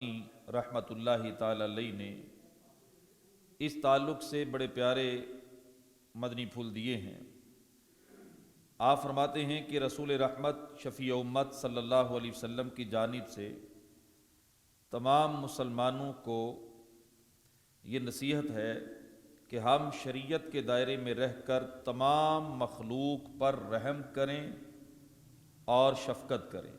رحمۃ اللہ تعالی علیہ نے اس تعلق سے بڑے پیارے مدنی پھول دیے ہیں۔ آپ فرماتے ہیں کہ رسول رحمت شفیع امت صلی اللہ علیہ وسلم کی جانب سے تمام مسلمانوں کو یہ نصیحت ہے کہ ہم شریعت کے دائرے میں رہ کر تمام مخلوق پر رحم کریں اور شفقت کریں،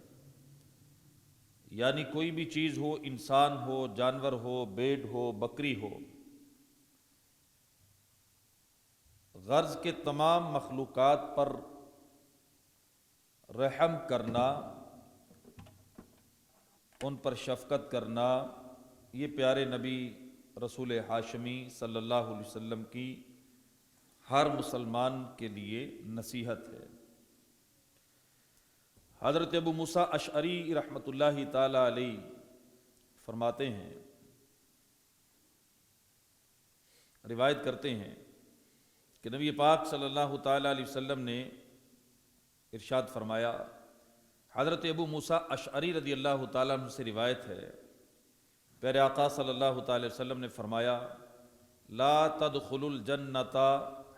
یعنی کوئی بھی چیز ہو، انسان ہو، جانور ہو، بھیڑ ہو، بکری ہو، غرض کے تمام مخلوقات پر رحم کرنا، ان پر شفقت کرنا، یہ پیارے نبی رسول ہاشمی صلی اللہ علیہ وسلم کی ہر مسلمان کے لیے نصیحت ہے۔ حضرت ابو موسیٰ اشعری رحمۃ اللہ تعالی علیہ فرماتے ہیں، روایت کرتے ہیں کہ نبی پاک صلی اللہ تعالی علیہ وسلم نے ارشاد فرمایا، حضرت ابو موسیٰ اشعری رضی اللہ تعالیٰ عنہ سے روایت ہے، پیارے آقا صلی اللہ تعالی وسلم نے فرمایا، لا تدخلوا الجنۃ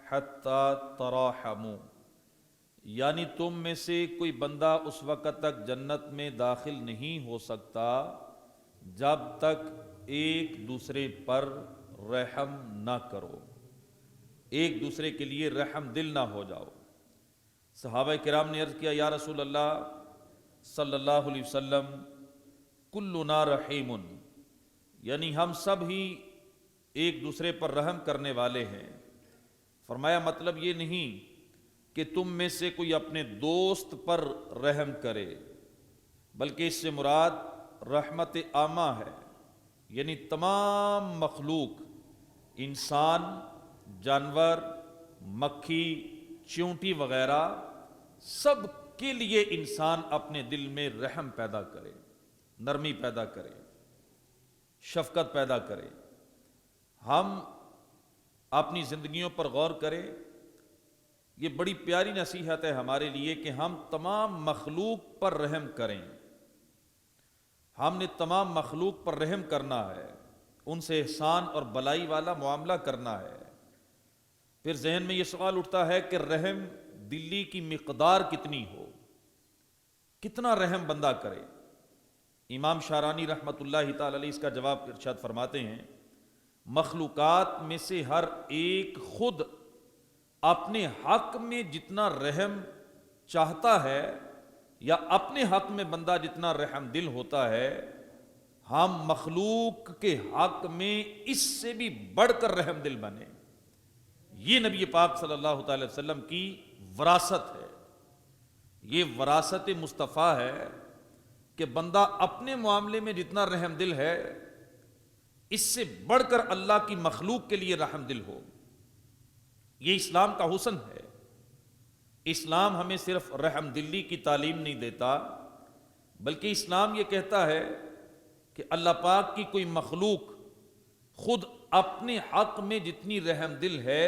حتی تراحموا، یعنی تم میں سے کوئی بندہ اس وقت تک جنت میں داخل نہیں ہو سکتا جب تک ایک دوسرے پر رحم نہ کرو، ایک دوسرے کے لیے رحم دل نہ ہو جاؤ۔ صحابہ کرام نے عرض کیا، یا رسول اللہ صلی اللہ علیہ وسلم، کلنا رحیم، یعنی ہم سب ہی ایک دوسرے پر رحم کرنے والے ہیں۔ فرمایا مطلب یہ نہیں کہ تم میں سے کوئی اپنے دوست پر رحم کرے، بلکہ اس سے مراد رحمت عامہ ہے، یعنی تمام مخلوق، انسان، جانور، مکھی، چیونٹی وغیرہ، سب کے لیے انسان اپنے دل میں رحم پیدا کرے، نرمی پیدا کرے، شفقت پیدا کرے۔ ہم اپنی زندگیوں پر غور کریں، یہ بڑی پیاری نصیحت ہے ہمارے لیے کہ ہم تمام مخلوق پر رحم کریں۔ ہم نے تمام مخلوق پر رحم کرنا ہے، ان سے احسان اور بلائی والا معاملہ کرنا ہے۔ پھر ذہن میں یہ سوال اٹھتا ہے کہ رحم دلی کی مقدار کتنی ہو، کتنا رحم بندہ کرے۔ امام شارانی رحمۃ اللہ تعالی علیہ اس کا جواب ارشاد فرماتے ہیں، مخلوقات میں سے ہر ایک خود اپنے حق میں جتنا رحم چاہتا ہے، یا اپنے حق میں بندہ جتنا رحم دل ہوتا ہے، ہم مخلوق کے حق میں اس سے بھی بڑھ کر رحم دل بنے۔ یہ نبی پاک صلی اللہ تعالی وسلم کی وراثت ہے، یہ وراثت مصطفیٰ ہے کہ بندہ اپنے معاملے میں جتنا رحم دل ہے، اس سے بڑھ کر اللہ کی مخلوق کے لیے رحم دل ہو۔ یہ اسلام کا حسن ہے۔ اسلام ہمیں صرف رحم دلی کی تعلیم نہیں دیتا، بلکہ اسلام یہ کہتا ہے کہ اللہ پاک کی کوئی مخلوق خود اپنے حق میں جتنی رحم دل ہے،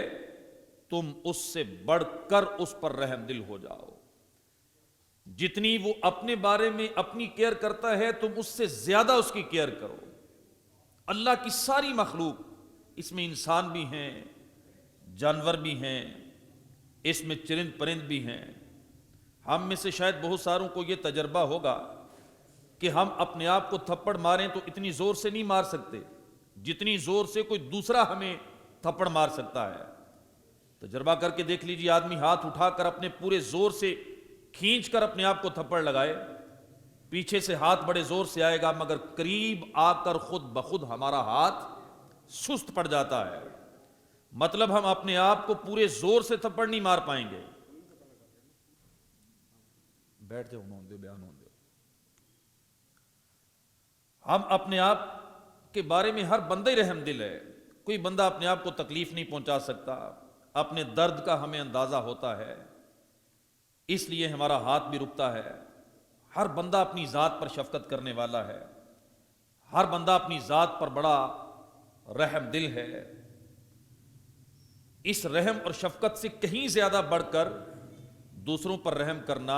تم اس سے بڑھ کر اس پر رحم دل ہو جاؤ۔ جتنی وہ اپنے بارے میں اپنی کیئر کرتا ہے، تم اس سے زیادہ اس کی کیئر کرو۔ اللہ کی ساری مخلوق، اس میں انسان بھی ہیں، جانور بھی ہیں، اس میں چرند پرند بھی ہیں۔ ہم میں سے شاید بہت ساروں کو یہ تجربہ ہوگا کہ ہم اپنے آپ کو تھپڑ ماریں تو اتنی زور سے نہیں مار سکتے جتنی زور سے کوئی دوسرا ہمیں تھپڑ مار سکتا ہے۔ تجربہ کر کے دیکھ لیجیے، آدمی ہاتھ اٹھا کر اپنے پورے زور سے کھینچ کر اپنے آپ کو تھپڑ لگائے، پیچھے سے ہاتھ بڑے زور سے آئے گا، مگر قریب آ کر خود بخود ہمارا ہاتھ سست پڑ جاتا ہے۔ مطلب ہم اپنے آپ کو پورے زور سے تھپڑ نہیں مار پائیں گے۔ بیٹھ جاؤ، بیان ہوں دے۔ ہم اپنے آپ کے بارے میں ہر بندہ ہی رحم دل ہے، کوئی بندہ اپنے آپ کو تکلیف نہیں پہنچا سکتا، اپنے درد کا ہمیں اندازہ ہوتا ہے، اس لیے ہمارا ہاتھ بھی رکتا ہے۔ ہر بندہ اپنی ذات پر شفقت کرنے والا ہے، ہر بندہ اپنی ذات پر بڑا رحم دل ہے۔ اس رحم اور شفقت سے کہیں زیادہ بڑھ کر دوسروں پر رحم کرنا،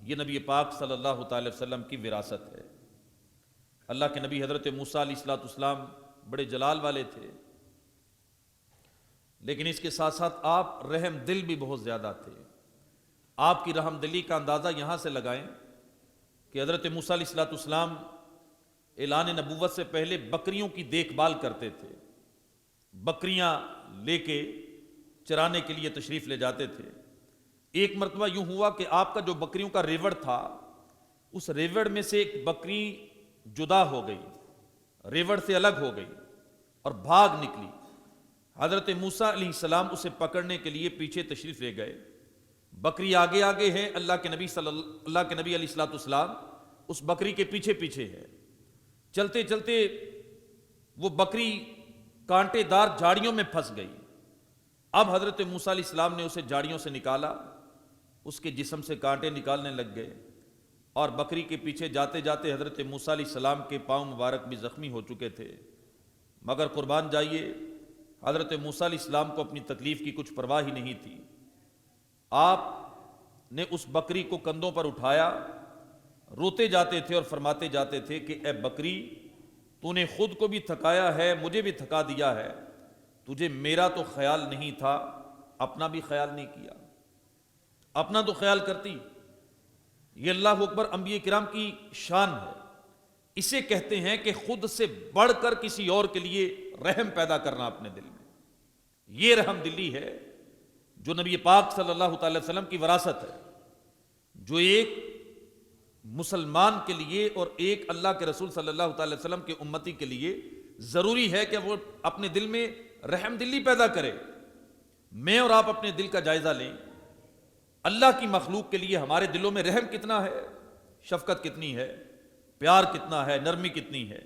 یہ نبی پاک صلی اللہ تعالی وسلم کی وراثت ہے۔ اللہ کے نبی حضرت موسیٰ علیہ السلام بڑے جلال والے تھے، لیکن اس کے ساتھ ساتھ آپ رحم دل بھی بہت زیادہ تھے۔ آپ کی رحم دلی کا اندازہ یہاں سے لگائیں کہ حضرت موسیٰ علیہ السلام اعلان نبوت سے پہلے بکریوں کی دیکھ بھال کرتے تھے، بکریاں لے کے چرانے کے لیے تشریف لے جاتے تھے۔ ایک مرتبہ یوں ہوا کہ آپ کا جو بکریوں کا ریوڑ تھا، اس ریوڑ میں سے ایک بکری جدا ہو گئی، ریوڑ سے الگ ہو گئی اور بھاگ نکلی۔ حضرت موسیٰ علیہ السلام اسے پکڑنے کے لیے پیچھے تشریف لے گئے۔ بکری آگے آگے ہے، اللہ کے نبی علیہ السلام اس بکری کے پیچھے پیچھے ہے۔ چلتے چلتے وہ بکری کانٹے دار جھاڑیوں میں پھنس گئی۔ اب حضرت موسیٰ علیہ السلام نے اسے جھاڑیوں سے نکالا، اس کے جسم سے کانٹے نکالنے لگ گئے، اور بکری کے پیچھے جاتے جاتے حضرت موسیٰ علیہ السلام کے پاؤں مبارک بھی زخمی ہو چکے تھے۔ مگر قربان جائیے، حضرت موسیٰ علیہ السلام کو اپنی تکلیف کی کچھ پرواہ ہی نہیں تھی۔ آپ نے اس بکری کو کندھوں پر اٹھایا، روتے جاتے تھے اور فرماتے جاتے تھے کہ اے بکری، تو نے خود کو بھی تھکایا ہے، مجھے بھی تھکا دیا ہے، تجھے میرا تو خیال نہیں تھا، اپنا بھی خیال نہیں کیا، اپنا تو خیال کرتی۔ یہ اللہ اکبر انبیاء کرام کی شان ہے۔ اسے کہتے ہیں کہ خود سے بڑھ کر کسی اور کے لیے رحم پیدا کرنا اپنے دل میں۔ یہ رحم دلی ہے جو نبی پاک صلی اللہ تعالی وسلم کی وراثت ہے، جو ایک مسلمان کے لیے اور ایک اللہ کے رسول صلی اللہ تعالی وسلم کے امتی کے لیے ضروری ہے کہ وہ اپنے دل میں رحم دلی پیدا کرے۔ میں اور آپ اپنے دل کا جائزہ لیں، اللہ کی مخلوق کے لیے ہمارے دلوں میں رحم کتنا ہے، شفقت کتنی ہے، پیار کتنا ہے، نرمی کتنی ہے۔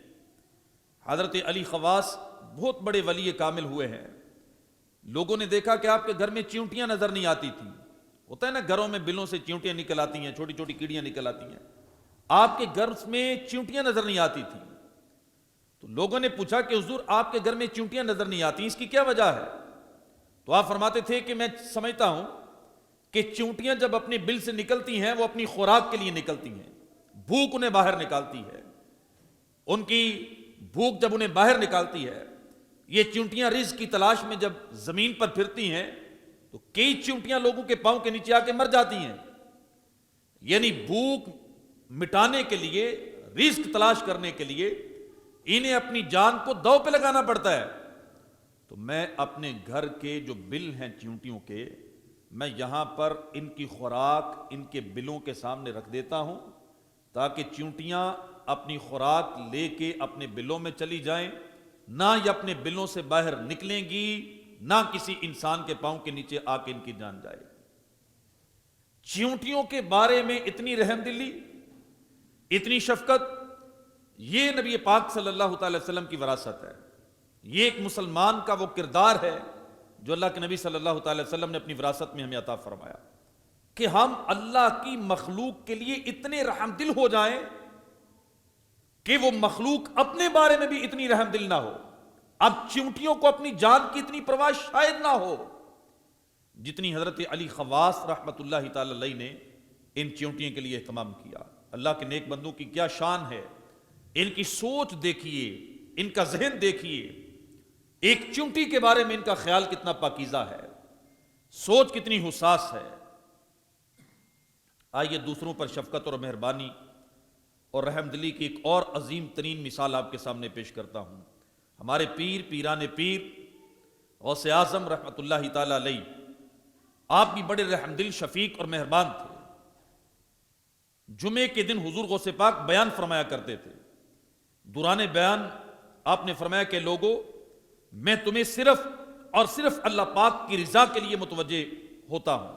حضرت علی خواص بہت بڑے ولی کامل ہوئے ہیں۔ لوگوں نے دیکھا کہ آپ کے گھر میں چیونٹیاں نظر نہیں آتی تھیں۔ ہوتا ہے نا، گھروں میں بلوں سے چیونٹیاں نکل آتی ہیں، چھوٹی چھوٹی کیڑیاں نکل آتی ہیں۔ آپ کے گھر میں چیونٹیاں نظر نہیں آتی تھیں، تو لوگوں نے پوچھا کہ حضور آپ کے گھر میں چیونٹیاں نظر نہیں آتی، اس کی کیا وجہ ہے؟ تو آپ فرماتے تھے کہ میں سمجھتا ہوں کہ چیونٹیاں جب اپنے بل سے نکلتی ہیں وہ اپنی خوراک کے لیے نکلتی ہیں، بھوک انہیں باہر نکالتی ہے، ان کی بھوک جب انہیں باہر نکالتی ہے۔ یہ چیونٹیاں رزق کی تلاش میں جب زمین پر پھرتی ہیں تو کئی چیونٹیاں لوگوں کے پاؤں کے نیچے آ کے مر جاتی ہیں۔ یعنی بھوک مٹانے کے لیے، رزق تلاش کرنے کے لیے انہیں اپنی جان کو داؤ پہ لگانا پڑتا ہے۔ تو میں اپنے گھر کے جو بل ہیں چیونٹیوں کے، میں یہاں پر ان کی خوراک ان کے بلوں کے سامنے رکھ دیتا ہوں، تاکہ چیونٹیاں اپنی خوراک لے کے اپنے بلوں میں چلی جائیں، نہ یہ اپنے بلوں سے باہر نکلیں گی، نہ کسی انسان کے پاؤں کے نیچے آ کے ان کی جان جائے۔ چیونٹیوں کے بارے میں اتنی رحم دلی، اتنی شفقت، یہ نبی پاک صلی اللہ تعالی وسلم کی وراثت ہے۔ یہ ایک مسلمان کا وہ کردار ہے جو اللہ کے نبی صلی اللہ تعالی وسلم نے اپنی وراثت میں ہمیں عطا فرمایا، کہ ہم اللہ کی مخلوق کے لیے اتنے رحم دل ہو جائیں کہ وہ مخلوق اپنے بارے میں بھی اتنی رحم دل نہ ہو۔ اب چیونٹیوں کو اپنی جان کی اتنی پرواہ شاید نہ ہو جتنی حضرت علی خواص رحمت اللہ تعالی علیہ نے ان چیونٹیوں کے لیے اہتمام کیا۔ اللہ کے نیک بندوں کی کیا شان ہے، ان کی سوچ دیکھیے، ان کا ذہن دیکھیے، ایک چیونٹی کے بارے میں ان کا خیال کتنا پاکیزہ ہے، سوچ کتنی حساس ہے۔ آئیے دوسروں پر شفقت اور مہربانی اور رحم دلی کی ایک اور عظیم ترین مثال آپ کے سامنے پیش کرتا ہوں۔ ہمارے پیر، پیران پیر، غوث اعظم رحمت اللہ تعالی علیہ، آپ بھی بڑے رحم دل، شفیق اور مہربان تھے۔ جمعے کے دن حضور غوث پاک بیان فرمایا کرتے تھے۔ دوران بیان آپ نے فرمایا کہ لوگو، میں تمہیں صرف اور صرف اللہ پاک کی رضا کے لیے متوجہ ہوتا ہوں۔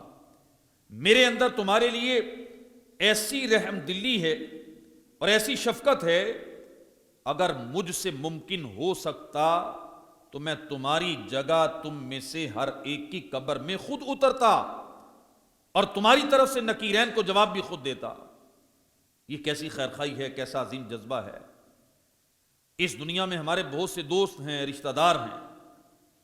میرے اندر تمہارے لیے ایسی رحم دلی ہے اور ایسی شفقت ہے، اگر مجھ سے ممکن ہو سکتا تو میں تمہاری جگہ تم میں سے ہر ایک کی قبر میں خود اترتا اور تمہاری طرف سے نکیرین کو جواب بھی خود دیتا۔ یہ کیسی خیرخواہی ہے، کیسا عظیم جذبہ ہے۔ اس دنیا میں ہمارے بہت سے دوست ہیں، رشتہ دار ہیں،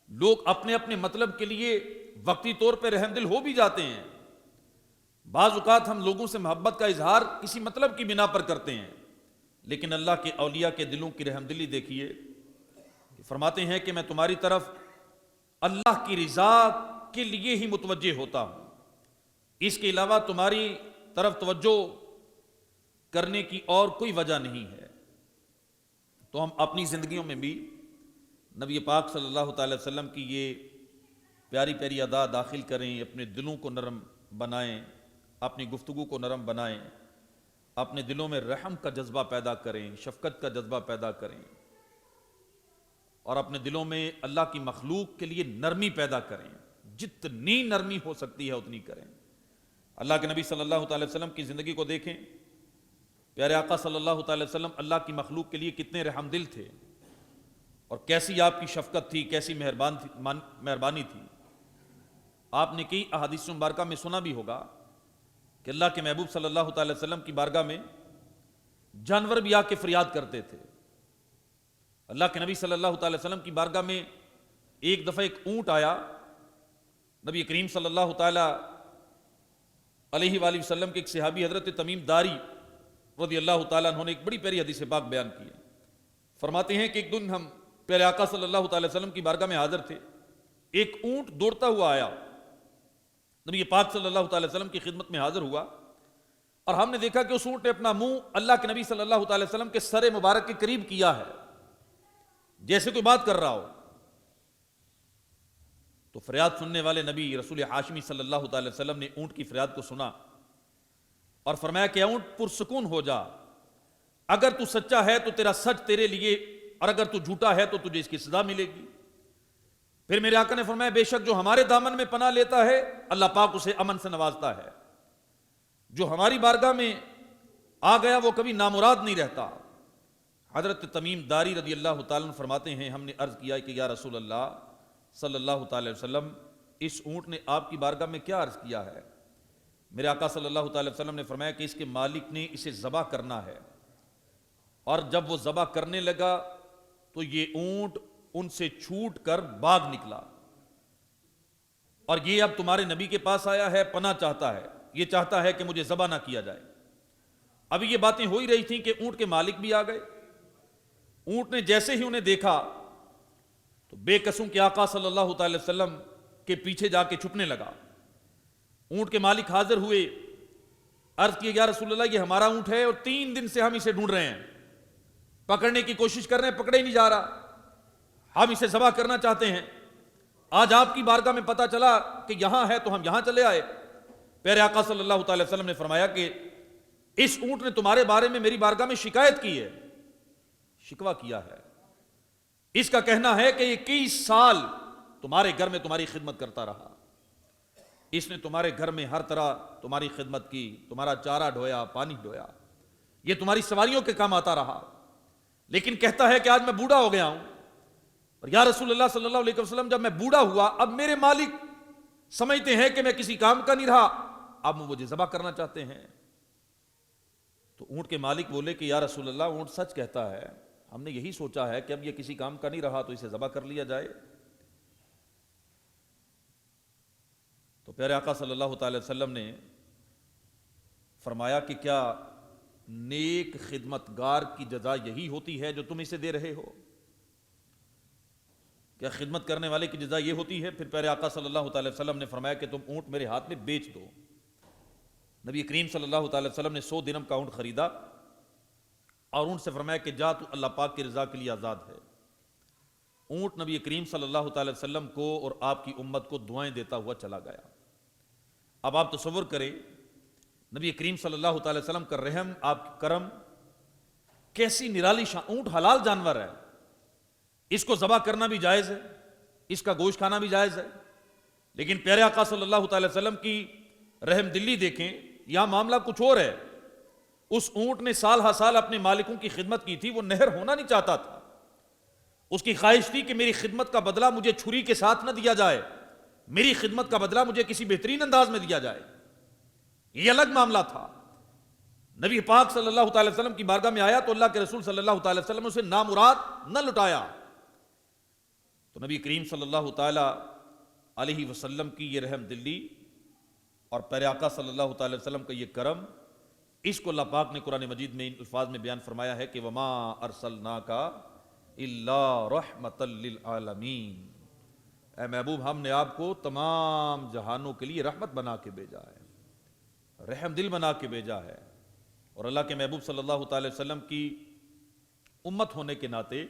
لوگ اپنے اپنے مطلب کے لیے وقتی طور پہ رحم دل ہو بھی جاتے ہیں۔ بعض اوقات ہم لوگوں سے محبت کا اظہار کسی مطلب کی بنا پر کرتے ہیں، لیکن اللہ کے اولیاء کے دلوں کی رحمدلی دیکھیے، فرماتے ہیں کہ میں تمہاری طرف اللہ کی رضا کے لیے ہی متوجہ ہوتا ہوں، اس کے علاوہ تمہاری طرف توجہ کرنے کی اور کوئی وجہ نہیں ہے۔ تو ہم اپنی زندگیوں میں بھی نبی پاک صلی اللہ تعالی وسلم کی یہ پیاری پیاری ادا داخل کریں، اپنے دلوں کو نرم بنائیں، اپنی گفتگو کو نرم بنائیں، اپنے دلوں میں رحم کا جذبہ پیدا کریں، شفقت کا جذبہ پیدا کریں، اور اپنے دلوں میں اللہ کی مخلوق کے لیے نرمی پیدا کریں، جتنی نرمی ہو سکتی ہے اتنی کریں۔ اللہ کے نبی صلی اللہ تعالی وسلم کی زندگی کو دیکھیں، پیارے آقا صلی اللہ تعالی وسلم اللہ کی مخلوق کے لیے کتنے رحم دل تھے، اور کیسی آپ کی شفقت تھی، کیسی مہربانی تھی۔ آپ نے کئی احادیث مبارکہ میں سنا بھی ہوگا کہ اللہ کے محبوب صلی اللہ تعالی وسلم کی بارگاہ میں جانور بھی آ کے فریاد کرتے تھے۔ اللہ کے نبی صلی اللہ تعالی وسلم کی بارگاہ میں ایک دفعہ ایک اونٹ آیا، نبی کریم صلی اللہ تعالی علیہ وآلہ وسلم کے ایک صحابی حضرت تمیم داری رضی اللہ تعالیٰ عنہ نے ایک بڑی پیاری حدیث پاک بیان کی ہے۔ فرماتے ہیں کہ ایک دن ہم پیارے آقا صلی اللہ تعالی وسلم کی بارگاہ میں حاضر تھے، ایک اونٹ دوڑتا ہوا آیا، نبی پاک صلی اللہ تعالی وسلم کی خدمت میں حاضر ہوا، اور ہم نے دیکھا کہ اس اونٹ نے اپنا منہ اللہ کے نبی صلی اللہ تعالی وسلم کے سر مبارک کے قریب کیا ہے، جیسے کوئی بات کر رہا ہو۔ تو فریاد سننے والے نبی رسول ہاشمی صلی اللہ تعالی وسلم نے اونٹ کی فریاد کو سنا اور فرمایا کہ اونٹ پرسکون ہو جا، اگر تو سچا ہے تو تیرا سچ تیرے لیے، اور اگر تو جھوٹا ہے تو تجھے اس کی سزا ملے گی۔ پھر میرے آقا نے فرمایا بے شک جو ہمارے دامن میں پناہ لیتا ہے اللہ پاک اسے امن سے نوازتا ہے، جو ہماری بارگاہ میں آ گیا وہ کبھی نامراد نہیں رہتا۔ حضرت تمیم داری رضی اللہ تعالیٰ عنہ فرماتے ہیں ہم نے عرض کیا کہ یا رسول اللہ صلی اللہ تعالی وسلم، اس اونٹ نے آپ کی بارگاہ میں کیا عرض کیا ہے؟ میرے آقا صلی اللہ تعالی وسلم نے فرمایا کہ اس کے مالک نے اسے ذبح کرنا ہے، اور جب وہ ذبح کرنے لگا تو یہ اونٹ ان سے چھوٹ کر بھاگ نکلا، اور یہ اب تمہارے نبی کے پاس آیا ہے، پناہ چاہتا ہے، یہ چاہتا ہے کہ مجھے ذبح نہ کیا جائے۔ ابھی یہ باتیں ہو ہی رہی تھیں کہ اونٹ کے مالک بھی آ گئے۔ اونٹ نے جیسے ہی انہیں دیکھا تو بے قسم کے آقا صلی اللہ تعالی وسلم کے پیچھے جا کے چھپنے لگا۔ اونٹ کے مالک حاضر ہوئے، عرض کیا یا رسول اللہ یہ ہمارا اونٹ ہے اور 3 دن سے ہم اسے ڈھونڈ رہے ہیں، پکڑنے کی کوشش کر رہے ہیں، پکڑے ہی نہیں جا رہا، ہم اسے ذبح کرنا چاہتے ہیں۔ آج آپ کی بارگاہ میں پتہ چلا کہ یہاں ہے تو ہم یہاں چلے آئے۔ پیارے آقا صلی اللہ تعالی وسلم نے فرمایا کہ اس اونٹ نے تمہارے بارے میں میری بارگاہ میں شکایت کی ہے، شکوہ کیا ہے، اس کا کہنا ہے کہ یہ 21 سال تمہارے گھر میں تمہاری خدمت کرتا رہا، اس نے تمہارے گھر میں ہر طرح تمہاری خدمت کی، تمہارا چارہ ڈھویا، پانی ڈھویا، یہ تمہاری سواریوں کے کام آتا رہا، لیکن کہتا ہے کہ آج میں بوڑھا ہو گیا ہوں، اور یا رسول اللہ صلی اللہ علیہ وسلم جب میں بوڑھا ہوا اب میرے مالک سمجھتے ہیں کہ میں کسی کام کا نہیں رہا، اب وہ مجھے ذبح کرنا چاہتے ہیں۔ تو اونٹ کے مالک بولے کہ یا رسول اللہ اونٹ سچ کہتا ہے، ہم نے یہی سوچا ہے کہ اب یہ کسی کام کا نہیں رہا تو اسے ذبح کر لیا جائے۔ تو پیارے آقا صلی اللہ تعالی وسلم نے فرمایا کہ کیا نیک خدمتگار کی جزا یہی ہوتی ہے جو تم اسے دے رہے ہو؟ کیا خدمت کرنے والے کی جزا یہ ہوتی ہے؟ پھر پیارے آقا صلی اللہ تعالی وسلم نے فرمایا کہ تم اونٹ میرے ہاتھ میں بیچ دو۔ نبی کریم صلی اللہ تعالی وسلم نے 100 درہم کا اونٹ خریدا اور اونٹ سے فرمایا کہ جا تو اللہ پاک کی رضا کے لیے آزاد ہے۔ اونٹ نبی کریم صلی اللہ تعالی وسلم کو اور آپ کی امت کو دعائیں دیتا ہوا چلا گیا۔ اب آپ تصور کریں نبی کریم صلی اللہ تعالی وسلم کا رحم، آپ کی کرم، کیسی نرالی شان۔ اونٹ حلال جانور ہے، اس کو ذبح کرنا بھی جائز ہے، اس کا گوشت کھانا بھی جائز ہے، لیکن پیارے آقا صلی اللہ تعالی وسلم کی رحم دلی دیکھیں، یہاں معاملہ کچھ اور ہے۔ اس اونٹ نے سال ہر سال اپنے مالکوں کی خدمت کی تھی، وہ نہر ہونا نہیں چاہتا تھا، اس کی خواہش تھی کہ میری خدمت کا بدلہ مجھے چھری کے ساتھ نہ دیا جائے، میری خدمت کا بدلہ مجھے کسی بہترین انداز میں دیا جائے، یہ الگ معاملہ تھا۔ نبی پاک صلی اللہ تعالی وسلم کی بارگاہ میں آیا تو اللہ کے رسول صلی اللہ تعالی وسلم نے اسے نامراد نہ لٹایا۔ تو نبی کریم صلی اللہ تعالی علیہ وسلم کی یہ رحم دلی اور پیارے آقا صلی اللہ تعالی وسلم کا یہ کرم، اس کو اللہ پاک نے قرآن مجید میں ان الفاظ میں بیان فرمایا ہے کہ وما ارسلناک الا رحمۃ للعالمین، اے محبوب ہم نے آپ کو تمام جہانوں کے لیے رحمت بنا کے بھیجا ہے، رحم دل بنا کے بھیجا ہے۔ اور اللہ کے محبوب صلی اللہ تعالی وسلم کی امت ہونے کے ناطے،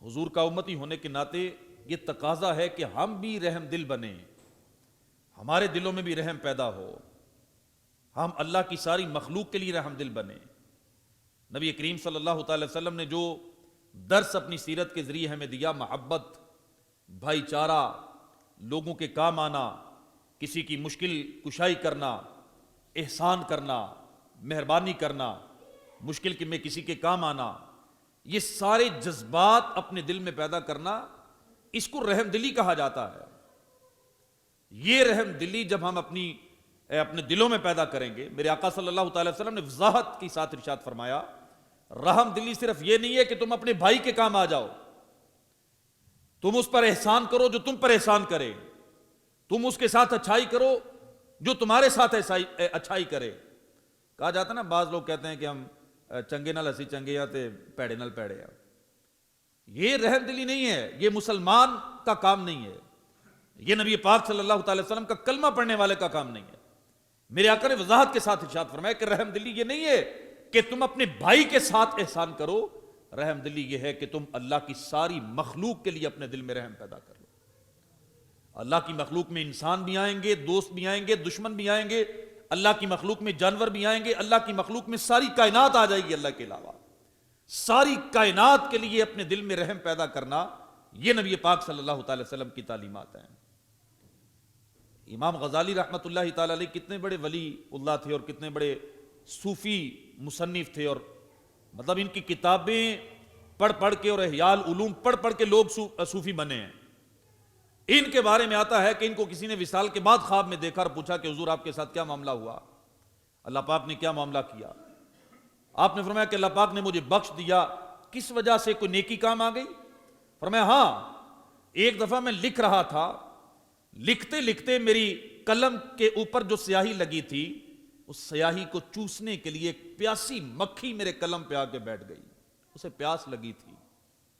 حضور کا امتی ہونے کے ناطے یہ تقاضا ہے کہ ہم بھی رحم دل بنیں، ہمارے دلوں میں بھی رحم پیدا ہو، ہم اللہ کی ساری مخلوق کے لیے رحم دل بنیں۔ نبی کریم صلی اللہ تعالی وسلم نے جو درس اپنی سیرت کے ذریعے ہمیں دیا، محبت، بھائی چارہ، لوگوں کے کام آنا، کسی کی مشکل کشائی کرنا، احسان کرنا، مہربانی کرنا، مشکل میں کسی کے کام آنا، یہ سارے جذبات اپنے دل میں پیدا کرنا، اس کو رحم دلی کہا جاتا ہے۔ یہ رحم دلی جب ہم اپنے دلوں میں پیدا کریں گے، میرے آقا صلی اللہ تعالی وسلم نے وضاحت کے ساتھ ارشاد فرمایا، رحم دلی صرف یہ نہیں ہے کہ تم اپنے بھائی کے کام آ جاؤ، تم اس پر احسان کرو جو تم پر احسان کرے، تم اس کے ساتھ اچھائی کرو جو تمہارے ساتھ اچھائی کرے۔ کہا جاتا نا، بعض لوگ کہتے ہیں کہ ہم چنگے نال ہسی چنگے یا تے پیڑے نال پیڑے ہیں، یہ رحم دلی نہیں ہے، یہ مسلمان کا کام نہیں ہے، یہ نبی پاک صلی اللہ تعالی وسلم کا کلمہ پڑھنے والے کا کام نہیں ہے۔ میرے آقا نے وضاحت کے ساتھ ارشاد فرمایا کہ رحم دلی یہ نہیں ہے کہ تم اپنے بھائی کے ساتھ احسان کرو، رحم دلی یہ ہے کہ تم اللہ کی ساری مخلوق کے لیے اپنے دل میں رحم پیدا کر لو۔ اللہ کی مخلوق میں انسان بھی آئیں گے، دوست بھی آئیں گے، دشمن بھی آئیں گے، اللہ کی مخلوق میں جانور بھی آئیں گے، اللہ کی مخلوق میں ساری کائنات آ جائے گی اللہ کے علاوہ۔ ساری کائنات کے لیے اپنے دل میں رحم پیدا کرنا، یہ نبی پاک صلی اللہ تعالی وسلم کی تعلیمات ہیں۔ امام غزالی رحمۃ اللہ تعالی علیہ کتنے بڑے ولی اللہ تھے اور کتنے بڑے صوفی مصنف تھے، اور مطلب ان کی کتابیں پڑھ پڑھ کے اور احیاء العلوم پڑھ پڑھ کے لوگ صوفی بنے ہیں۔ ان کے بارے میں آتا ہے کہ ان کو کسی نے وصال کے بعد خواب میں دیکھا اور پوچھا کہ حضور آپ کے ساتھ کیا معاملہ ہوا، اللہ پاک نے کیا معاملہ کیا؟ آپ نے فرمایا کہ اللہ پاک نے مجھے بخش دیا، کس وجہ سے؟ کوئی نیکی کام آ گئی؟ فرمایا ہاں، ایک دفعہ میں لکھ رہا تھا، لکھتے لکھتے میری قلم کے اوپر جو سیاہی لگی تھی، اس سیاہی کو چوسنے کے لیے ایک پیاسی مکھی میرے قلم پہ آ کے بیٹھ گئی، اسے پیاس لگی تھی،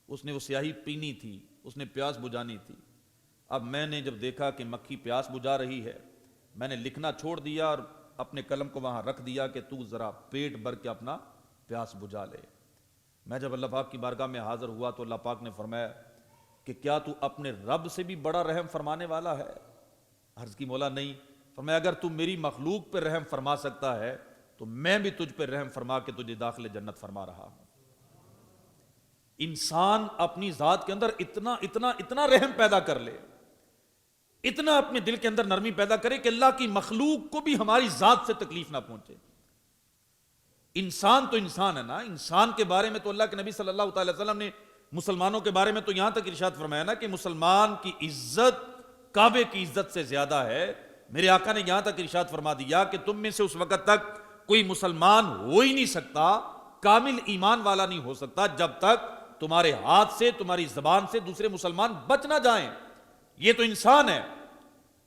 اس نے وہ سیاہی پینی تھی، اس نے پیاس بجھانی تھی۔ اب میں نے جب دیکھا کہ مکھی پیاس بجھا رہی ہے، میں نے لکھنا چھوڑ دیا اور اپنے قلم کو وہاں رکھ دیا کہ تو ذرا پیٹ بھر کے اپنا پیاس بجھا لے۔ میں جب اللہ پاک کی بارگاہ میں حاضر ہوا تو اللہ پاک نے فرمایا کہ کیا تو اپنے رب سے بھی بڑا رحم فرمانے والا ہے؟ عرض کی مولا نہیں۔ فرمایا اگر تو میری مخلوق پہ رحم فرما سکتا ہے تو میں بھی تجھ پہ رحم فرما کے تجھے داخل جنت فرما رہا ہوں۔ انسان اپنی ذات کے اندر اتنا اتنا اتنا رحم پیدا کر لے، اتنا اپنے دل کے اندر نرمی پیدا کرے کہ اللہ کی مخلوق کو بھی ہماری ذات سے تکلیف نہ پہنچے۔ انسان تو انسان ہے نا، انسان کے بارے میں تو اللہ کے نبی صلی اللہ تعالی وسلم نے مسلمانوں کے بارے میں تو یہاں تک ارشاد فرمایا نا کہ مسلمان کی عزت کعبے کی عزت سے زیادہ ہے۔ میرے آقا نے یہاں تک ارشاد فرما دیا کہ تم میں سے اس وقت تک کوئی مسلمان ہو ہی نہیں سکتا، کامل ایمان والا نہیں ہو سکتا جب تک تمہارے ہاتھ سے، تمہاری زبان سے دوسرے مسلمان بچ نہ جائیں۔ یہ تو انسان ہے،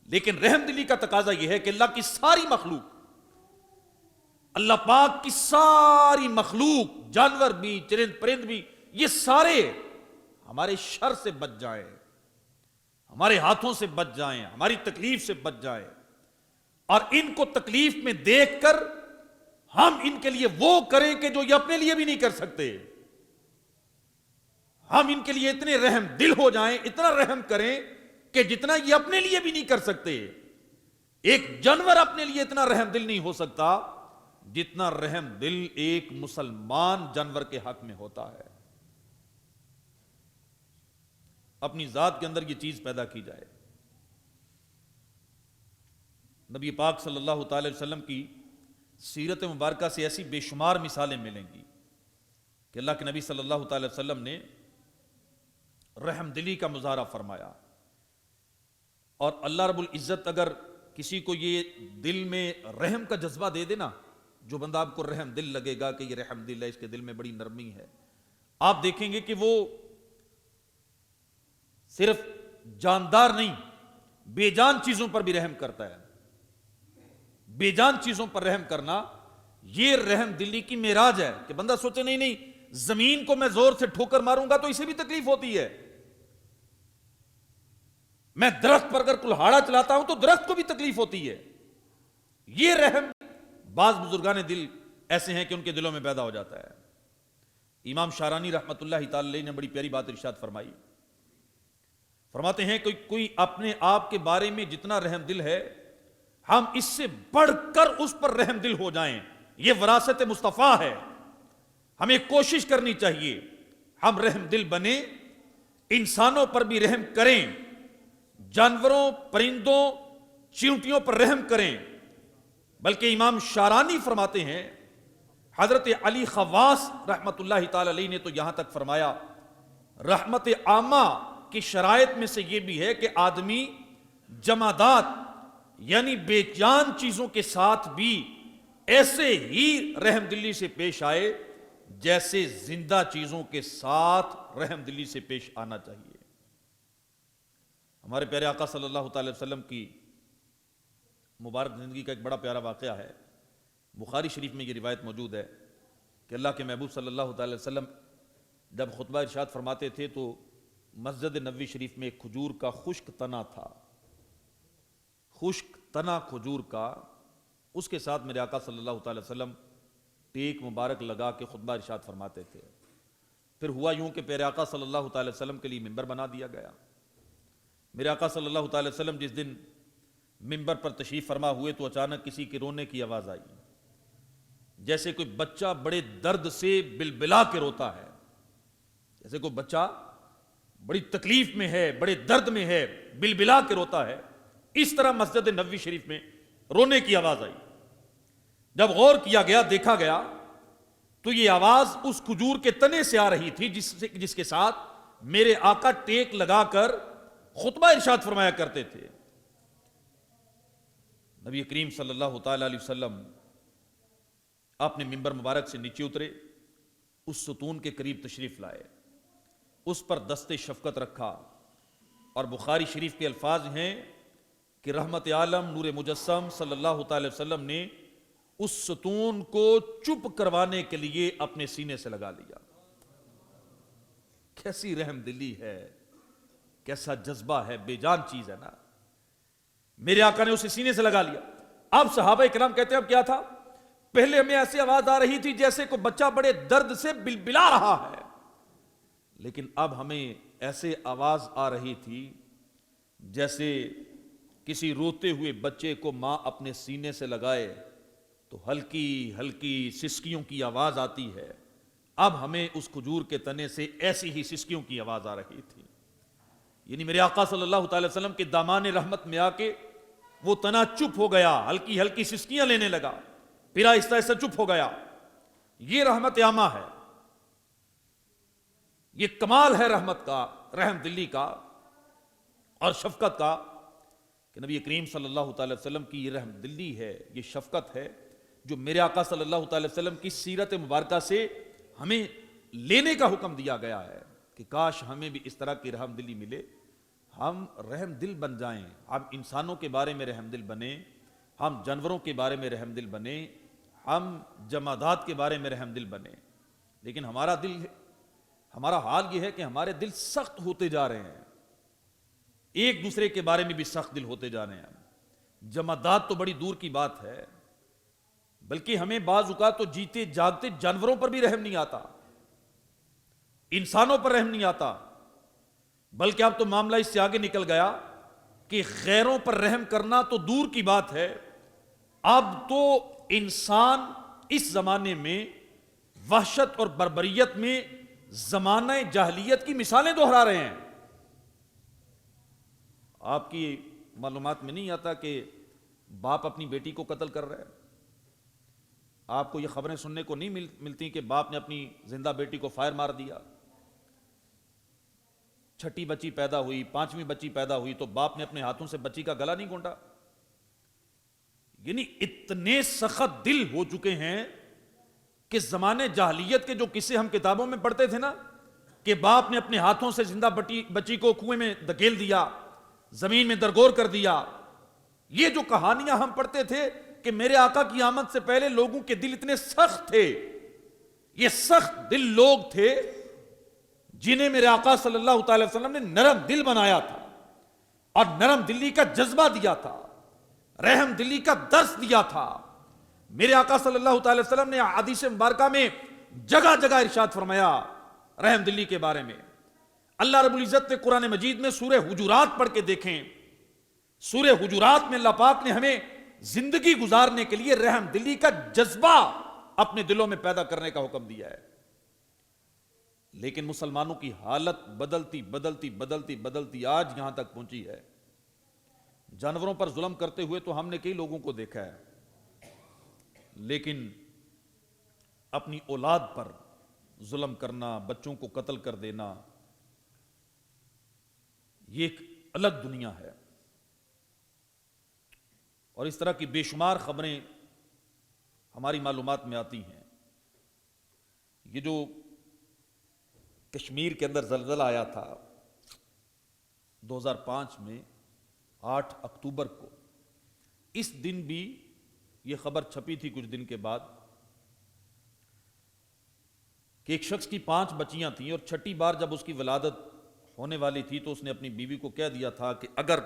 لیکن رحم دلی کا تقاضا یہ ہے کہ اللہ کی ساری مخلوق، اللہ پاک کی ساری مخلوق، جانور بھی، چرند پرند بھی، یہ سارے ہمارے شر سے بچ جائیں، ہمارے ہاتھوں سے بچ جائیں، ہماری تکلیف سے بچ جائیں، اور ان کو تکلیف میں دیکھ کر ہم ان کے لیے وہ کریں کہ جو یہ اپنے لیے بھی نہیں کر سکتے۔ ہم ان کے لیے اتنے رحم دل ہو جائیں، اتنا رحم کریں کہ جتنا یہ اپنے لیے بھی نہیں کر سکتے۔ ایک جانور اپنے لیے اتنا رحم دل نہیں ہو سکتا جتنا رحم دل ایک مسلمان جانور کے حق میں ہوتا ہے۔ اپنی ذات کے اندر یہ چیز پیدا کی جائے۔ نبی پاک صلی اللہ تعالی وسلم کی سیرت مبارکہ سے ایسی بے شمار مثالیں ملیں گی کہ اللہ کے نبی صلی اللہ تعالی وسلم نے رحم دلی کا مظاہرہ فرمایا، اور اللہ رب العزت اگر کسی کو یہ دل میں رحم کا جذبہ دے دے نا، جو بندہ آپ کو رحم دل لگے گا کہ یہ رحم دل ہے، اس کے دل میں بڑی نرمی ہے، آپ دیکھیں گے کہ وہ صرف جاندار نہیں، بے جان چیزوں پر بھی رحم کرتا ہے۔ بے جان چیزوں پر رحم کرنا یہ رحم دلی کی معراج ہے کہ بندہ سوچے نہیں نہیں زمین کو میں زور سے ٹھوکر ماروں گا تو اسے بھی تکلیف ہوتی ہے، میں درخت پر اگر کلہاڑا چلاتا ہوں تو درخت کو بھی تکلیف ہوتی ہے۔ یہ رحم بعض بزرگان دل ایسے ہیں کہ ان کے دلوں میں پیدا ہو جاتا ہے۔ امام شارانی رحمت اللہ تعالی علیہ نے بڑی پیاری بات ارشاد فرمائی، فرماتے ہیں کہ کوئی اپنے آپ کے بارے میں جتنا رحم دل ہے ہم اس سے بڑھ کر اس پر رحم دل ہو جائیں، یہ وراثت مصطفیٰ ہے، ہمیں کوشش کرنی چاہیے ہم رحم دل بنیں، انسانوں پر بھی رحم کریں، جانوروں، پرندوں، چیونٹیوں پر رحم کریں۔ بلکہ امام شارانی فرماتے ہیں، حضرت علی خواص رحمت اللہ تعالی علیہ نے تو یہاں تک فرمایا رحمت عامہ کی شرائط میں سے یہ بھی ہے کہ آدمی جمادات یعنی بے جان چیزوں کے ساتھ بھی ایسے ہی رحم دلی سے پیش آئے جیسے زندہ چیزوں کے ساتھ رحم دلی سے پیش آنا چاہیے۔ ہمارے پیارے آقا صلی اللہ تعالی وسلم کی مبارک زندگی کا ایک بڑا پیارا واقعہ ہے، بخاری شریف میں یہ روایت موجود ہے کہ اللہ کے محبوب صلی اللہ تعالی وسلم جب خطبہ ارشاد فرماتے تھے تو مسجد نبوی شریف میں ایک کھجور کا خشک تنا تھا، خشک تنا کھجور کا، اس کے ساتھ میرے آقا صلی اللہ تعالی وسلم ٹیک مبارک لگا کے خطبہ ارشاد فرماتے تھے۔ پھر ہوا یوں کہ پیارے آقا صلی اللہ تعالی وسلم کے لیے ممبر بنا دیا گیا۔ میرے آقا صلی اللہ تعالی وسلم جس دن ممبر پر تشریف فرما ہوئے تو اچانک کسی کے رونے کی آواز آئی، جیسے کوئی بچہ بڑے درد سے بلبلا کے روتا ہے، جیسے کوئی بچہ بڑی تکلیف میں ہے، بڑے درد میں ہے، بلبلا کے روتا ہے، اس طرح مسجد نبوی شریف میں رونے کی آواز آئی۔ جب غور کیا گیا، دیکھا گیا تو یہ آواز اس کھجور کے تنے سے آ رہی تھی جس کے ساتھ میرے آقا ٹیک لگا کر خطبہ ارشاد فرمایا کرتے تھے۔ نبی کریم صلی اللہ تعالی علیہ وسلم اپنے ممبر مبارک سے نیچے اترے، اس ستون کے قریب تشریف لائے، اس پر دست شفقت رکھا، اور بخاری شریف کے الفاظ ہیں کہ رحمت عالم نور مجسم صلی اللہ تعالی وسلم نے اس ستون کو چپ کروانے کے لیے اپنے سینے سے لگا لیا۔ کیسی رحم دلی ہے، کیسا جذبہ ہے، بے جان چیز ہے نا۔ میرے آقا نے اسے سینے سے لگا لیا۔ اب صحابہ کرام کہتے ہیں اب کیا تھا؟ پہلے ہمیں ایسی آواز آ رہی تھی جیسے کوئی بچہ بڑے درد سے بلبلا رہا ہے، لیکن اب ہمیں ایسے آواز آ رہی تھی جیسے کسی روتے ہوئے بچے کو ماں اپنے سینے سے لگائے تو ہلکی ہلکی سسکیوں کی آواز آتی ہے۔ اب ہمیں اس کھجور کے تنے سے ایسی ہی سسکیوں کی آواز آ رہی تھی، یعنی میرے آقا صلی اللہ تعالی وسلم کے دامان رحمت میں آ کے وہ تنا چپ ہو گیا، ہلکی ہلکی سسکیاں لینے لگا، پھر آہستہ آہستہ چپ ہو گیا۔ یہ رحمت عامہ ہے، یہ کمال ہے رحمت کا، رحم دلی کا اور شفقت کا کہ نبی کریم صلی اللہ تعالی وسلم کی یہ رحم دلی ہے، یہ شفقت ہے جو میرے آقا صلی اللہ تعالی وسلم کی سیرت مبارکہ سے ہمیں لینے کا حکم دیا گیا ہے کہ کاش ہمیں بھی اس طرح کی رحم دلی ملے، ہم رحم دل بن جائیں، ہم انسانوں کے بارے میں رحم دل بنیں، ہم جانوروں کے بارے میں رحم دل بنیں، ہم جمادات کے بارے میں رحم دل بنیں۔ لیکن ہمارا حال یہ ہے کہ ہمارے دل سخت ہوتے جا رہے ہیں، ایک دوسرے کے بارے میں بھی سخت دل ہوتے جا رہے ہیں۔ جمادات تو بڑی دور کی بات ہے، بلکہ ہمیں بعض اوقات تو جیتے جاگتے جانوروں پر بھی رحم نہیں آتا، انسانوں پر رحم نہیں آتا، بلکہ اب تو معاملہ اس سے آگے نکل گیا کہ غیروں پر رحم کرنا تو دور کی بات ہے، اب تو انسان اس زمانے میں وحشت اور بربریت میں زمانہ جاہلیت کی مثالیں دہرا رہے ہیں۔ آپ کی معلومات میں نہیں آتا کہ باپ اپنی بیٹی کو قتل کر رہا ہے؟ آپ کو یہ خبریں سننے کو نہیں ملتی کہ باپ نے اپنی زندہ بیٹی کو فائر مار دیا، چھٹی بچی پیدا ہوئی، پانچویں بچی پیدا ہوئی تو باپ نے اپنے ہاتھوں سے بچی کا گلا نہیں گھونٹا؟ یعنی اتنے سخت دل ہو چکے ہیں کہ زمانے جاہلیت کے جو قصے ہم کتابوں میں پڑھتے تھے نا کہ باپ نے اپنے ہاتھوں سے زندہ بچی کو کنویں میں دھکیل دیا، زمین میں درگور کر دیا، یہ جو کہانیاں ہم پڑھتے تھے کہ میرے آقا کی آمد سے پہلے لوگوں کے دل اتنے سخت تھے، یہ سخت دل لوگ تھے جنہیں میرے آقا صلی اللہ تعالی وسلم نے نرم دل بنایا تھا اور نرم دلی کا جذبہ دیا تھا، رحم دلی کا درس دیا تھا۔ میرے آقا صلی اللہ تعالی وسلم نے حدیث مبارکہ میں جگہ جگہ ارشاد فرمایا رحم دلی کے بارے میں۔ اللہ رب العزت نے قرآن مجید میں سورہ حجرات پڑھ کے دیکھیں، سورہ حجرات میں اللہ پاک نے ہمیں زندگی گزارنے کے لیے رحم دلی کا جذبہ اپنے دلوں میں پیدا کرنے کا حکم دیا ہے۔ لیکن مسلمانوں کی حالت بدلتی بدلتی بدلتی بدلتی آج یہاں تک پہنچی ہے، جانوروں پر ظلم کرتے ہوئے تو ہم نے کئی لوگوں کو دیکھا ہے، لیکن اپنی اولاد پر ظلم کرنا، بچوں کو قتل کر دینا، یہ ایک الگ دنیا ہے۔ اور اس طرح کی بے شمار خبریں ہماری معلومات میں آتی ہیں۔ یہ جو کشمیر کے اندر زلزلہ آیا تھا 2005 میں 8 اکتوبر کو، اس دن بھی یہ خبر چھپی تھی کچھ دن کے بعد کہ ایک شخص کی 5 بچیاں تھیں اور چھٹی بار جب اس کی ولادت ہونے والی تھی تو اس نے اپنی بیوی کو کہہ دیا تھا کہ اگر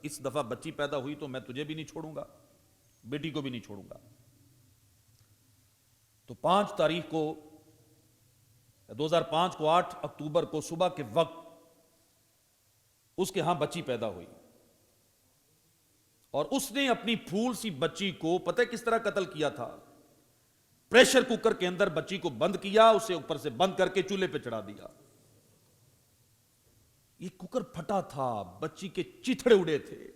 اس دفعہ بچی پیدا ہوئی تو میں تجھے بھی نہیں چھوڑوں گا، بیٹی کو بھی نہیں چھوڑوں گا۔ تو 5 تاریخ کو 2005 کو 8 اکتوبر کو صبح کے وقت اس کے ہاں بچی پیدا ہوئی، اور اس نے اپنی پھول سی بچی کو پتہ کس طرح قتل کیا تھا؟ پریشر کوکر کے اندر بچی کو بند کیا، اسے اوپر سے بند کر کے چولہے پہ چڑھا دیا۔ یہ کوکر پھٹا تھا، بچی کے چیتھڑے اڑے تھے۔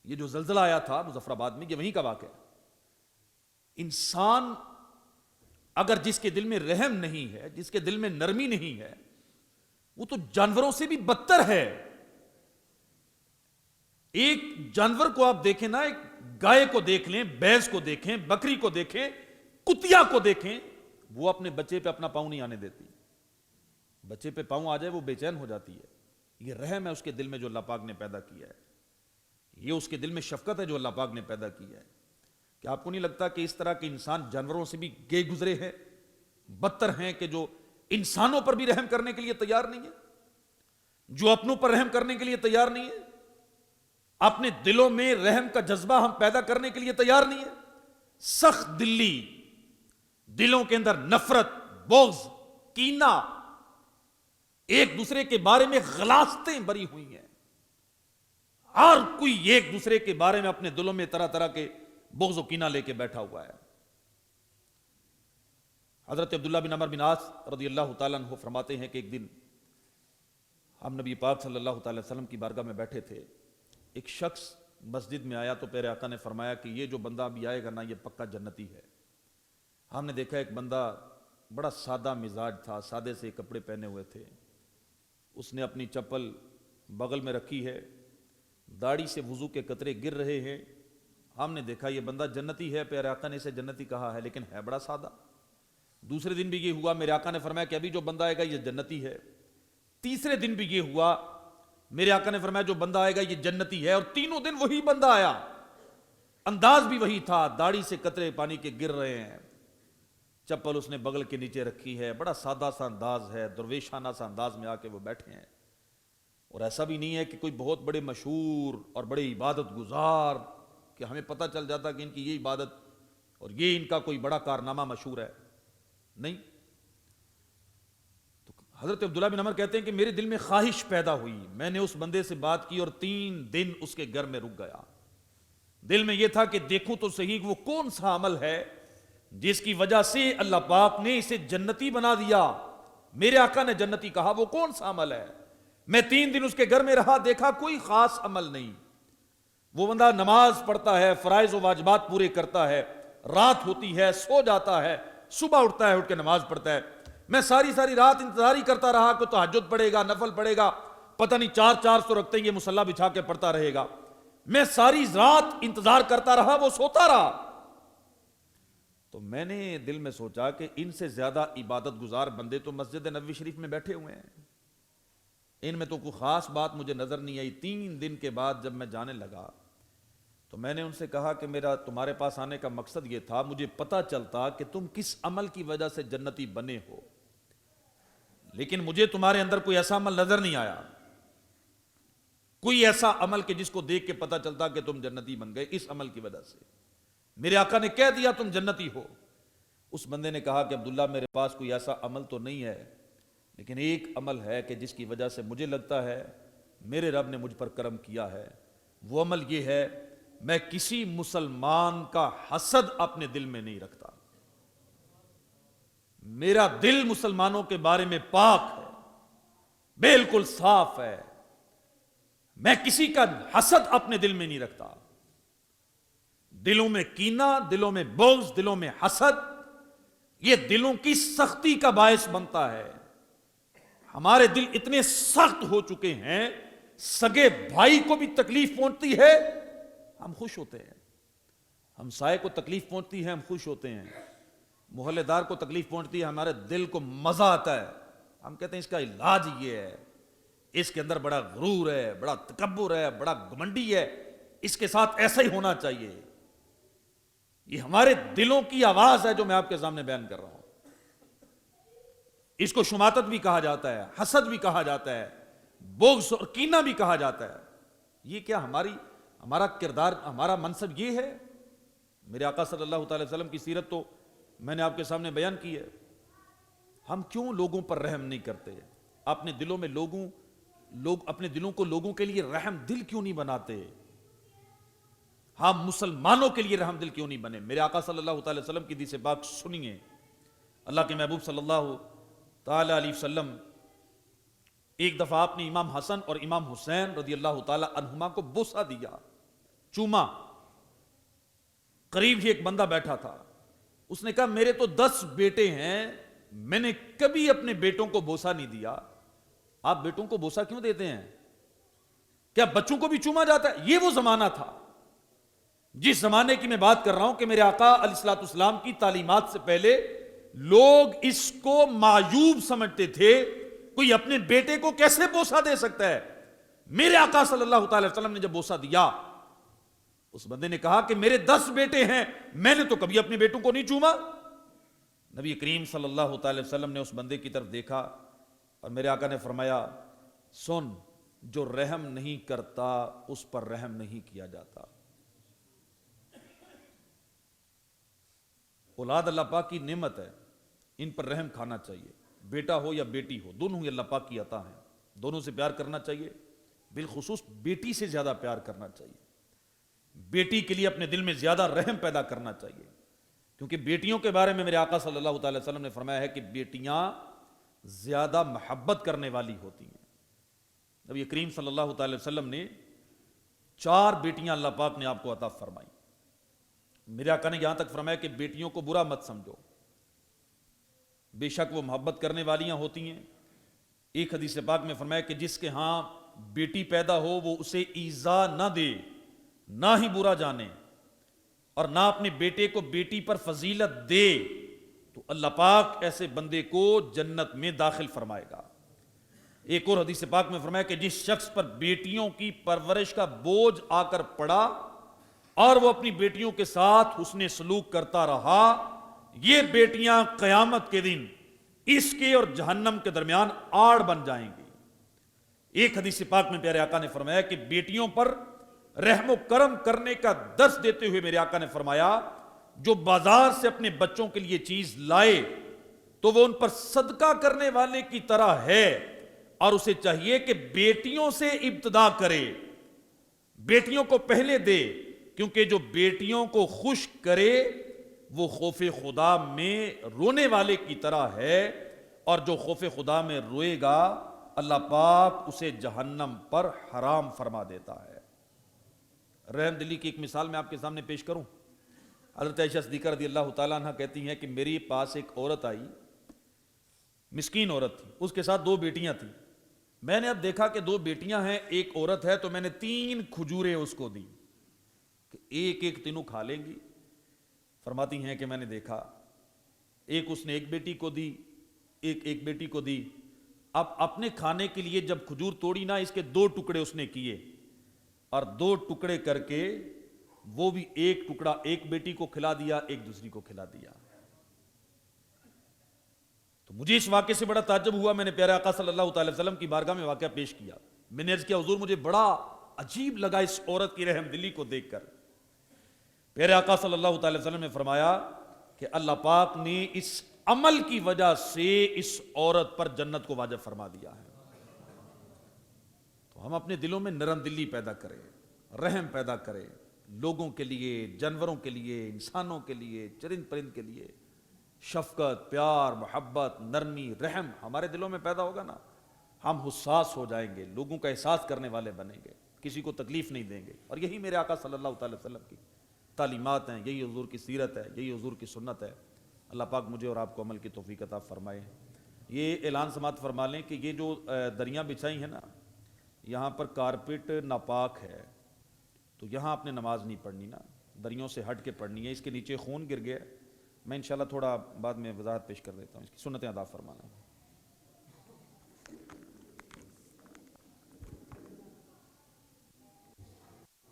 یہ جو زلزلہ آیا تھا مظفر آباد میں، یہ وہیں کا واقعہ ہے۔ انسان اگر جس کے دل میں رحم نہیں ہے، جس کے دل میں نرمی نہیں ہے، وہ تو جانوروں سے بھی بدتر ہے۔ ایک جانور کو آپ دیکھیں نا، ایک گائے کو دیکھ لیں، بھینس کو دیکھیں، بکری کو دیکھیں، کتیا کو دیکھیں، وہ اپنے بچے پہ اپنا پاؤں نہیں آنے دیتی۔ بچے پہ پاؤں آ جائے وہ بے چین ہو جاتی ہے۔ یہ رحم ہے اس کے دل میں جو اللہ پاک نے پیدا کیا ہے، یہ اس کے دل میں شفقت ہے جو اللہ پاک نے پیدا کی ہے۔ کہ آپ کو نہیں لگتا کہ اس طرح کے انسان جانوروں سے بھی گئے گزرے ہیں، بدتر ہیں، کہ جو انسانوں پر بھی رحم کرنے کے لیے تیار نہیں ہے، جو اپنوں پر رحم کرنے کے لیے تیار نہیں ہے، اپنے دلوں میں رحم کا جذبہ ہم پیدا کرنے کے لیے تیار نہیں ہے۔ سخت دلی، دلوں کے اندر نفرت، بغض، کینہ، ایک دوسرے کے بارے میں غلاظتیں بری ہوئی ہیں۔ ہر کوئی ایک دوسرے کے بارے میں اپنے دلوں میں طرح طرح کے بغض و کینہ لے کے بیٹھا ہوا ہے۔ حضرت عبداللہ بن عمر بن عاص رضی اللہ تعالیٰ عنہ فرماتے ہیں کہ ایک دن ہم نبی پاک صلی اللہ تعالی وسلم کی بارگاہ میں بیٹھے تھے، ایک شخص مسجد میں آیا تو پیارے آقا نے فرمایا کہ یہ جو بندہ ابھی آئے گا نا، یہ پکا جنتی ہے۔ ہم نے دیکھا ایک بندہ بڑا سادہ مزاج تھا، سادے سے کپڑے پہنے ہوئے تھے، اس نے اپنی چپل بغل میں رکھی ہے، داڑھی سے وضو کے قطرے گر رہے ہیں۔ ہم نے دیکھا یہ بندہ جنتی ہے، پیارے آقا نے اسے جنتی کہا ہے، لیکن ہے بڑا سادہ۔ دوسرے دن بھی یہ ہوا، میرے آقا نے فرمایا کہ ابھی جو بندہ آئے گا یہ جنتی ہے۔ تیسرے دن بھی یہ ہوا، میرے آقا نے فرمایا جو بندہ آئے گا یہ جنتی ہے، اور تینوں دن وہی بندہ آیا، انداز بھی وہی تھا، داڑھی سے قطرے پانی کے گر رہے ہیں، چپل اس نے بغل کے نیچے رکھی ہے، بڑا سادہ سا انداز ہے، درویشانہ سا انداز میں آ کے وہ بیٹھے ہیں۔ اور ایسا بھی نہیں ہے کہ کوئی بہت بڑے مشہور اور بڑے عبادت گزار کہ ہمیں پتہ چل جاتا کہ ان کی یہ عبادت اور یہ ان کا کوئی بڑا کارنامہ مشہور ہے، نہیں۔ تو حضرت عبداللہ بن عمر کہتے ہیں کہ میرے دل میں خواہش پیدا ہوئی، میں نے اس بندے سے بات کی اور 3 دن اس کے گھر میں رک گیا۔ دل میں یہ تھا کہ دیکھوں تو صحیح وہ کون سا عمل ہے جس کی وجہ سے اللہ پاک نے اسے جنتی بنا دیا، میرے آقا نے جنتی کہا، وہ کون سا عمل ہے۔ میں 3 دن اس کے گھر میں رہا، دیکھا کوئی خاص عمل نہیں۔ وہ بندہ نماز پڑھتا ہے، فرائض و واجبات پورے کرتا ہے، رات ہوتی ہے سو جاتا ہے، صبح اٹھتا ہے، اٹھ کے نماز پڑھتا ہے۔ میں ساری رات انتظار ہی کرتا رہا کہ تہجد پڑھے گا، نفل پڑھے گا، پتہ نہیں 400 رکھتے یہ مصلی بچھا کے پڑھتا رہے گا۔ میں ساری رات انتظار کرتا رہا، وہ سوتا رہا۔ تو میں نے دل میں سوچا کہ ان سے زیادہ عبادت گزار بندے تو مسجد نبوی شریف میں بیٹھے ہوئے ہیں، ان میں تو کوئی خاص بات مجھے نظر نہیں آئی۔ 3 دن کے بعد جب میں جانے لگا تو میں نے ان سے کہا کہ میرا تمہارے پاس آنے کا مقصد یہ تھا، مجھے پتہ چلتا کہ تم کس عمل کی وجہ سے جنتی بنے ہو، لیکن مجھے تمہارے اندر کوئی ایسا عمل نظر نہیں آیا، کوئی ایسا عمل کہ جس کو دیکھ کے پتہ چلتا کہ تم جنتی بن گئے اس عمل کی وجہ سے۔ میرے آقا نے کہہ دیا تم جنتی ہو۔ اس بندے نے کہا کہ عبداللہ میرے پاس کوئی ایسا عمل تو نہیں ہے، لیکن ایک عمل ہے کہ جس کی وجہ سے مجھے لگتا ہے میرے رب نے مجھ پر کرم کیا ہے۔ وہ عمل یہ ہے، میں کسی مسلمان کا حسد اپنے دل میں نہیں رکھتا، میرا دل مسلمانوں کے بارے میں پاک ہے، بالکل صاف ہے، میں کسی کا حسد اپنے دل میں نہیں رکھتا۔ دلوں میں کینہ، دلوں میں بغض، دلوں میں حسد، یہ دلوں کی سختی کا باعث بنتا ہے۔ ہمارے دل اتنے سخت ہو چکے ہیں، سگے بھائی کو بھی تکلیف پہنچتی ہے ہم خوش ہوتے ہیں، ہمسائے کو تکلیف پہنچتی ہے ہم خوش ہوتے ہیں، محلے دار کو تکلیف پہنچتی ہے ہمارے دل کو مزہ آتا ہے، ہم کہتے ہیں اس کا علاج یہ ہے، اس کے اندر بڑا غرور ہے، بڑا تکبر ہے، بڑا گھمنڈی ہے، اس کے ساتھ ایسا ہی ہونا چاہیے۔ یہ ہمارے دلوں کی آواز ہے جو میں آپ کے سامنے بیان کر رہا ہوں۔ اس کو شماتت بھی کہا جاتا ہے، حسد بھی کہا جاتا ہے، بغض اور کینہ بھی کہا جاتا ہے۔ یہ کیا ہمارا کردار، ہمارا منصب یہ ہے؟ میرے آقا صلی اللہ تعالی وسلم کی سیرت تو میں نے آپ کے سامنے بیان کی ہے۔ ہم کیوں لوگوں پر رحم نہیں کرتے؟ اپنے دلوں میں اپنے دلوں کو لوگوں کے لیے رحم دل کیوں نہیں بناتے؟ ہم مسلمانوں کے لیے رحم دل کیوں نہیں بنے؟ میرے آقا صلی اللہ تعالی وسلم کی حدیث پاک سنیے۔ اللہ کے محبوب صلی اللہ تعالی علیہ وسلم ایک دفعہ آپ نے امام حسن اور امام حسین رضی اللہ تعالی عنہما کو بوسہ دیا، چوما۔ قریب ہی ایک بندہ بیٹھا تھا، اس نے کہا میرے تو 10 بیٹے ہیں، میں نے کبھی اپنے بیٹوں کو بوسہ نہیں دیا، آپ بیٹوں کو بوسہ کیوں دیتے ہیں؟ کیا بچوں کو بھی چوما جاتا ہے؟ یہ وہ زمانہ تھا جس زمانے کی میں بات کر رہا ہوں کہ میرے آقا علیہ الصلوۃ والسلام کی تعلیمات سے پہلے لوگ اس کو معیوب سمجھتے تھے، کوئی اپنے بیٹے کو کیسے بوسہ دے سکتا ہے؟ میرے آقا صلی اللہ تعالی وسلم نے جب بوسہ دیا، اس بندے نے کہا کہ میرے 10 بیٹے ہیں، میں نے تو کبھی اپنے بیٹوں کو نہیں چوما۔ نبی کریم صلی اللہ تعالی وسلم نے اس بندے کی طرف دیکھا اور میرے آقا نے فرمایا، سن، جو رحم نہیں کرتا اس پر رحم نہیں کیا جاتا۔ اولاد اللہ پاک کی نعمت ہے، ان پر رحم کھانا چاہیے، بیٹا ہو یا بیٹی ہو، دونوں ہی اللہ پاک کی عطا ہیں، دونوں سے پیار کرنا چاہیے، بالخصوص بیٹی سے زیادہ پیار کرنا چاہیے، بیٹی کے لیے اپنے دل میں زیادہ رحم پیدا کرنا چاہیے، کیونکہ بیٹیوں کے بارے میں میرے آقا صلی اللہ تعالی وسلم نے فرمایا ہے کہ بیٹیاں زیادہ محبت کرنے والی ہوتی ہیں۔ نبی کریم صلی اللہ تعالی وسلم نے 4 بیٹیاں اللہ پاک نے آپ کو عطا فرمائی۔ میرے آقا نے یہاں تک فرمایا کہ بیٹیوں کو برا مت سمجھو، بے شک وہ محبت کرنے والیاں ہوتی ہیں۔ ایک حدیث پاک میں فرمایا کہ جس کے ہاں بیٹی پیدا ہو وہ اسے ایذا نہ دے، نہ ہی برا جانے، اور نہ اپنے بیٹے کو بیٹی پر فضیلت دے، تو اللہ پاک ایسے بندے کو جنت میں داخل فرمائے گا۔ ایک اور حدیث پاک میں فرمایا کہ جس شخص پر بیٹیوں کی پرورش کا بوجھ آ کر پڑا اور وہ اپنی بیٹیوں کے ساتھ حسن سلوک کرتا رہا، یہ بیٹیاں قیامت کے دن اس کے اور جہنم کے درمیان آڑ بن جائیں گی۔ ایک حدیث پاک میں پیارے آقا نے فرمایا کہ بیٹیوں پر رحم و کرم کرنے کا درس دیتے ہوئے میرے آقا نے فرمایا، جو بازار سے اپنے بچوں کے لیے چیز لائے تو وہ ان پر صدقہ کرنے والے کی طرح ہے، اور اسے چاہیے کہ بیٹیوں سے ابتدا کرے، بیٹیوں کو پہلے دے، کیونکہ جو بیٹیوں کو خوش کرے وہ خوف خدا میں رونے والے کی طرح ہے، اور جو خوف خدا میں روئے گا اللہ پاک اسے جہنم پر حرام فرما دیتا ہے۔ رحم دلی کی ایک مثال میں آپ کے سامنے پیش کروں۔ حضرت عائشہ صدیقہ رضی اللہ تعالیٰ عنہ کہتی ہیں کہ میری پاس ایک عورت آئی، مسکین عورت تھی، اس کے ساتھ 2 بیٹیاں تھیں۔ میں نے اب دیکھا کہ 2 بیٹیاں ہیں، ایک عورت ہے، تو میں نے 3 کھجوریں اس کو دی کہ ایک ایک تینوں کھا لیں گی۔ فرماتی ہیں کہ میں نے دیکھا، ایک اس نے ایک بیٹی کو دی، ایک بیٹی کو دی۔ اب اپنے کھانے کے لیے جب کھجور توڑی نا، اس کے 2 ٹکڑے اس نے کیے، اور 2 ٹکڑے کر کے وہ بھی ایک ٹکڑا ایک بیٹی کو کھلا دیا، ایک دوسری کو کھلا دیا۔ تو مجھے اس واقعے سے بڑا تعجب ہوا، میں نے پیارے آقا صلی اللہ تعالی وسلم کی بارگاہ میں واقعہ پیش کیا۔ میں نے عرض کیا حضور مجھے بڑا عجیب لگا اس عورت کی رحم دلی کو دیکھ کر۔ پیارے آقا صلی اللہ تعالی وسلم نے فرمایا کہ اللہ پاک نے اس عمل کی وجہ سے اس عورت پر جنت کو واجب فرما دیا ہے۔ تو ہم اپنے دلوں میں نرم دلی پیدا کریں، رحم پیدا کریں، لوگوں کے لیے، جانوروں کے لیے، انسانوں کے لیے، چرند پرند کے لیے شفقت، پیار، محبت، نرمی، رحم ہمارے دلوں میں پیدا ہوگا نا، ہم حساس ہو جائیں گے، لوگوں کا احساس کرنے والے بنیں گے، کسی کو تکلیف نہیں دیں گے۔ اور یہی میرے آقا صلی اللہ تعالی وسلم کی تعلیمات ہیں، یہی حضور کی سیرت ہے، یہی حضور کی سنت ہے۔ اللہ پاک مجھے اور آپ کو عمل کی توفیق عطا فرمائے۔ یہ اعلان سماعت فرما لیں کہ یہ جو دریاں بچھائی ہیں نا، یہاں پر کارپیٹ ناپاک ہے، تو یہاں آپ نے نماز نہیں پڑھنی نا، دریوں سے ہٹ کے پڑھنی ہے۔ اس کے نیچے خون گر گیا، میں انشاءاللہ تھوڑا بعد میں وضاحت پیش کر دیتا ہوں، اس کی سنتیں ادا فرمانا۔